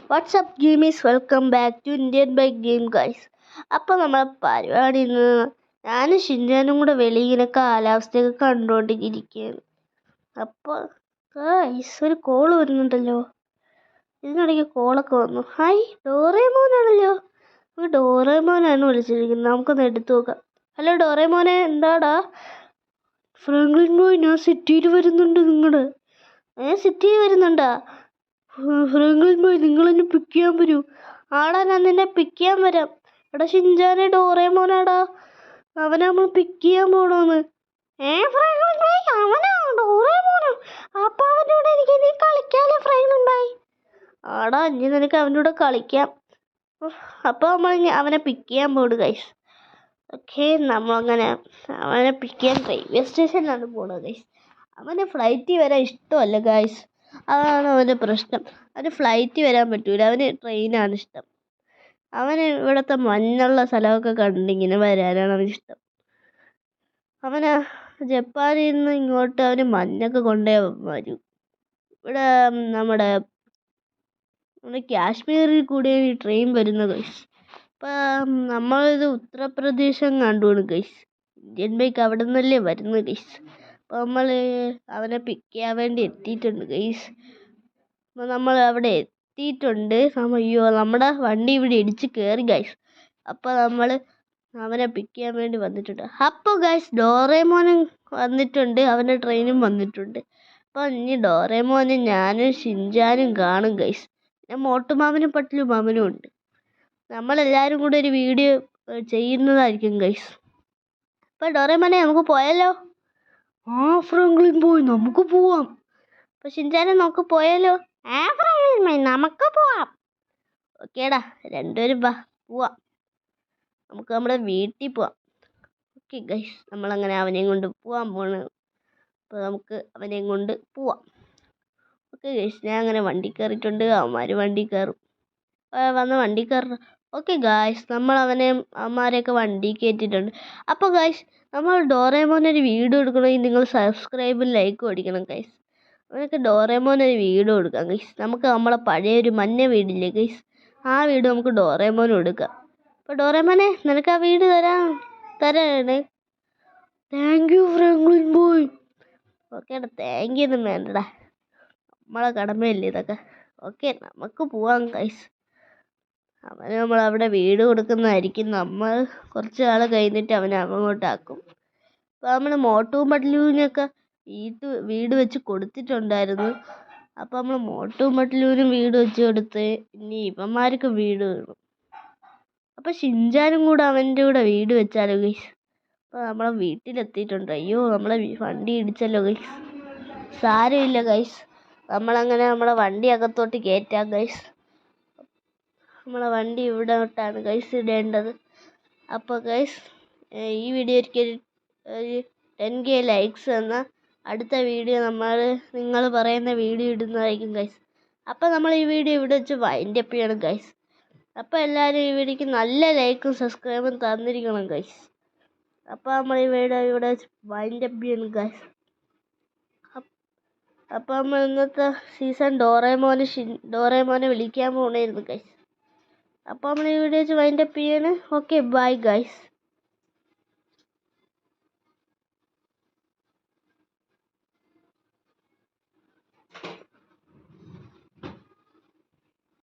WhatsApp games welcome back to Indian bike game guys. അപ്പോൾ നമ്മളെ പരിപാടി ഇന്ന് ഞാനും ഷിൻജാനും കൂടെ വെളിയിങ്ങനെ കാലാവസ്ഥയൊക്കെ കണ്ടുകൊണ്ടിരിക്കുകയാണ്. അപ്പോൾ ഗൈസ് ഒരു കോള് വരുന്നുണ്ടല്ലോ. ഇതിനിടയ്ക്ക് കോളൊക്കെ വന്നു. ഹായ്, ഡോറേമോനാണല്ലോ. ഡോറേമോനാണ് വിളിച്ചിരിക്കുന്നത്. നമുക്കൊന്ന് എടുത്തു നോക്കാം. ഹലോ ഡോറേമോനെ, എന്താടാ? ഫ്രാങ്ക്ലിൻ ബോയ്, ഞാൻ സിറ്റിയിൽ വരുന്നുണ്ട്. സിറ്റിയിൽ വരുന്നുണ്ടാ? ഫ്രാങ്ക്ലിൻ ബോയ്, നിങ്ങളെന്നെ പിക്ക് ചെയ്യാൻ വരൂ. ആടാ, ഞാൻ നിന്നെ പിക്ക് ചെയ്യാൻ വരാം. എടാ ഷിൻജാനെ, ഡോറേമോനാടാ, അവനെ നമ്മൾ പിക്ക് ചെയ്യാൻ പോണോന്ന്. ഫ്രാങ്ക്ലിൻ ബോയ്, അവനോ ഡോറേമോനോ? അപ്പൊ അവൻ്റെ കൂടെ എനിക്ക് നീ കളിക്കാലോ ഫ്രാങ്ക്ലിൻ ബോയ്. ആടാ, ഇനി നിനക്ക് അവൻ്റെ കൂടെ കളിക്കാം. അപ്പോൾ നമ്മൾ അവനെ പിക്ക് ചെയ്യാൻ പോണു ഗൈസ്. ഓക്കെ, നമ്മളങ്ങനെ അവനെ പിക്ക് ചെയ്യാൻ റെയിൽവേ സ്റ്റേഷനിലാണ് പോണത് ഗൈസ്. അവന് ഫ്ലൈറ്റിൽ വരാൻ ഇഷ്ടമല്ല ഗൈസ്. അതാണ് അവൻ്റെ പ്രശ്നം. അവന് ഫ്ലൈറ്റിൽ വരാൻ പറ്റൂല, അവന് ട്രെയിനാണ് ഇഷ്ടം. അവന് ഇവിടുത്തെ മഞ്ഞുള്ള സ്ഥലമൊക്കെ കണ്ടിങ്ങനെ വരാനാണ് അവനിഷ്ടം. അവന് ജപ്പാനിൽ നിന്ന് ഇങ്ങോട്ട് അവന് മഞ്ഞൊക്കെ കൊണ്ടേ വരും. ഇവിടെ നമ്മുടെ കാശ്മീരിൽ കൂടിയാണ് ഈ ട്രെയിൻ വരുന്നത് ഗൈസ്. ഇപ്പം നമ്മളിത് ഉത്തർപ്രദേശ് കണ്ടുപോണ് ഗൈസ്. ഇന്ത്യൻ ബൈക്ക് അവിടെ നിന്നല്ലേ വരുന്നത് ഗൈസ്. അപ്പോൾ നമ്മൾ അവനെ പിക്ക് ചെയ്യാൻ വേണ്ടി എത്തിയിട്ടുണ്ട് ഗൈസ്. അപ്പോൾ നമ്മൾ അവിടെ എത്തിയിട്ടുണ്ട്. അയ്യോ, നമ്മുടെ വണ്ടി ഇവിടെ ഇടിച്ച് കയറി ഗൈസ്. അപ്പോൾ നമ്മൾ അവനെ പിക്ക് ചെയ്യാൻ വേണ്ടി വന്നിട്ടുണ്ട്. അപ്പോൾ ഗൈസ് ഡോറേമോനും വന്നിട്ടുണ്ട്, അവൻ്റെ ട്രെയിനും വന്നിട്ടുണ്ട്. അപ്പോൾ ഇനി ഡോറേമോനും ഞാനും ഷിൻജാനും കാണും ഗൈസ്. പിന്നെ മോട്ടുമാമനും പട്ടിലുമാമനും ഉണ്ട്. നമ്മളെല്ലാവരും കൂടെ ഒരു വീഡിയോ ചെയ്യുന്നതായിരിക്കും ഗൈസ്. അപ്പോൾ ഡോറേമോനെ, നമുക്ക് പോയാലോ? ഫ്രാങ്ക്ലിൻ ബോയ്, നമുക്ക് പോവാം. അപ്പോൾ ഷിൻജാനെ, നമുക്ക് പോയാലോ? ഫ്രാങ്ക്ലിൻ ബോയ്, നമുക്ക് പോവാം. ഓക്കേടാ, രണ്ടുപേരും പോവാം. നമുക്ക് നമ്മുടെ വീട്ടിൽ പോവാം. ഓക്കെ ഗൈസ്, നമ്മളങ്ങനെ അവനെയും കൊണ്ട് പോകാൻ പോകണം. അപ്പോൾ നമുക്ക് അവനെയും കൊണ്ട് പോവാം. ഓക്കെ ഗൈസ്, ഞാൻ അങ്ങനെ വണ്ടി കയറിയിട്ടുണ്ട്. അവന്മാർ വണ്ടി കയറും. വന്ന് വണ്ടി കയറണം. ഓക്കെ ഗായ്സ്, നമ്മൾ അവന്മാരെയൊക്കെ വണ്ടി കയറ്റിയിട്ടുണ്ട്. അപ്പോൾ ഗായ്സ്, നമ്മൾ ഡോറേമോനൊരു വീഡിയോ എടുക്കണമെങ്കിൽ നിങ്ങൾ സബ്സ്ക്രൈബും ലൈക്കും അടിക്കണം ഗൈസ്. അവനൊക്കെ ഡോറേമോനൊരു വീഡിയോ കൊടുക്കാം ഗൈസ്. നമുക്ക് നമ്മളെ പഴയൊരു മഞ്ഞ വീടില്ലേ ഗൈസ്, ആ വീട് നമുക്ക് ഡോറേമോനും എടുക്കാം. അപ്പോൾ ഡോറേമോനെ, നിനക്ക് ആ വീട് തരാണ്. Thank you Franklin boy. ഓക്കേടാ, താങ്ക് യു ഒന്നും വേണ്ടടാ, നമ്മളെ കടമയല്ലേ ഇതൊക്കെ. ഓക്കെ, നമുക്ക് പോവാം ഗൈസ്. അവന് നമ്മളവിടെ വീട് കൊടുക്കുന്നതായിരിക്കും. നമ്മൾ കുറച്ച് നാൾ കഴിഞ്ഞിട്ട് അവനെ അങ്ങോട്ടാക്കും. അപ്പോൾ നമ്മൾ മോട്ടുവും പട്ലുവിനൊക്കെ വീട് വെച്ച് കൊടുത്തിട്ടുണ്ടായിരുന്നു. അപ്പോൾ നമ്മൾ മോട്ടുവും പട്ലുവിനും വീട് വെച്ച് കൊടുത്ത് ഇനി ഇവന്മാർക്ക് വീട് വേണം. അപ്പോൾ ഷിൻജാനും കൂടെ അവൻ്റെ കൂടെ വീട് വെച്ചാലോ ഗൈസ്. അപ്പോൾ നമ്മളെ വീട്ടിലെത്തിയിട്ടുണ്ട്. അയ്യോ, നമ്മളെ വണ്ടി ഇടിച്ചല്ലോ ഗൈസ്. സാരമില്ല ഗൈസ്, നമ്മളങ്ങനെ നമ്മളെ വണ്ടി അകത്തോട്ട് കയറ്റാം ഗൈസ്. നമ്മളെ വണ്ടി ഇവിടോട്ടാണ് ഗൈസ് ഇടേണ്ടത്. അപ്പോൾ ഗൈസ്, ഈ വീഡിയോയ്ക്ക് ഒരു 10K ലൈക്സ് എന്ന അടുത്ത വീഡിയോ നിങ്ങൾ പറയുന്ന വീഡിയോ ഇടുന്നതായിരിക്കും ഗൈസ്. അപ്പോൾ നമ്മൾ ഈ വീഡിയോ ഇവിടെ വെച്ച് വൈൻഡ് അപ്പ് ചെയ്യണം ഗൈസ്. അപ്പോൾ എല്ലാവരും ഈ വീഡിയോയ്ക്ക് നല്ല ലൈക്കും സബ്സ്ക്രൈബും തന്നിരിക്കണം ഗൈസ്. അപ്പോൾ നമ്മൾ ഈ വീഡിയോ ഇവിടെ വെച്ച് വൈൻഡ് അപ്പ് ചെയ്യണം ഗൈസ്. അപ്പോൾ നമ്മൾ ഇന്നത്തെ സീസൺ ഡോറേമോനെ വിളിക്കാൻ പോകണമായിരുന്നു ഗൈസ്. അപ്പോൾ നമ്മൾ ഈ വീഡിയോ വെച്ച് വൈൻഡ് അപ്പ് ചെയ്യാണ്. Okay, bye guys.